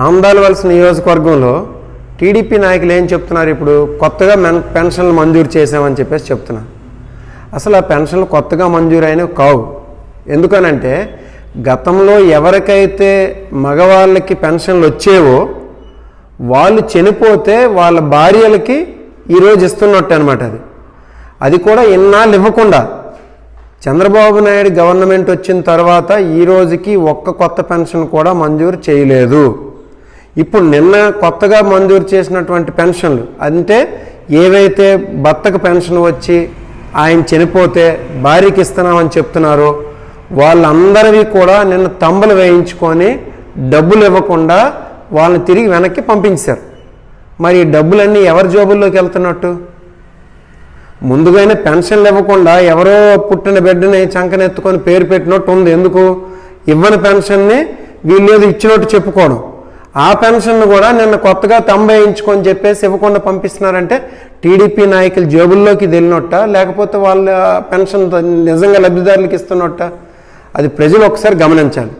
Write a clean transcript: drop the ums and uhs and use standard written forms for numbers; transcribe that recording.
ఆమదాలవలస నియోజకవర్గంలో టీడీపీ నాయకులు ఏం చెప్తున్నారు? ఇప్పుడు కొత్తగా పెన్షన్లు మంజూరు చేసామని చెప్పేసి చెప్తున్నారు. అసలు ఆ పెన్షన్లు కొత్తగా మంజూరు అయినవి కావు. ఎందుకనంటే గతంలో ఎవరికైతే మగవాళ్ళకి పెన్షన్లు వచ్చేవో వాళ్ళు చనిపోతే వాళ్ళ భార్యలకి ఈరోజు ఇస్తున్నట్టు అనమాట. అది కూడా ఇన్నాళ్ళు ఇవ్వకుండా చంద్రబాబు నాయుడు గవర్నమెంట్ వచ్చిన తర్వాత ఈ రోజుకి ఒక్క కొత్త పెన్షన్ కూడా మంజూరు చేయలేదు. ఇప్పుడు నిన్న కొత్తగా మంజూరు చేసినటువంటి పెన్షన్లు అంటే ఏవైతే భర్తకు పెన్షన్ వచ్చి ఆయన చనిపోతే భార్యకి ఇస్తున్నామని చెప్తున్నారో వాళ్ళందరివి కూడా నిన్న తంబలు వేయించుకొని డబ్బులు ఇవ్వకుండా వాళ్ళని తిరిగి వెనక్కి పంపించారు. మరి ఈ డబ్బులన్నీ ఎవరి జోబుల్లోకి వెళ్తున్నట్టు? ముందుగానే పెన్షన్లు ఇవ్వకుండా ఎవరో పుట్టిన బిడ్డని చంకనెత్తుకొని పేరు పెట్టినట్టు ఉంది. ఎందుకు? ఇవ్వని పెన్షన్ని వీళ్ళేది ఇచ్చినట్టు చెప్పుకోవడం. ఆ పెన్షన్ కూడా నిన్న కొత్తగా తంబేయించుకొని చెప్పేసి ఇవ్వకుండా పంపిస్తున్నారంటే టీడీపీ నాయకుల జేబుల్లోకి వెళ్ళినట్ట, లేకపోతే వాళ్ళ పెన్షన్ నిజంగా లబ్ధిదారులకు ఇస్తున్నట్ట? అది ప్రజలు ఒకసారి గమనించాలి.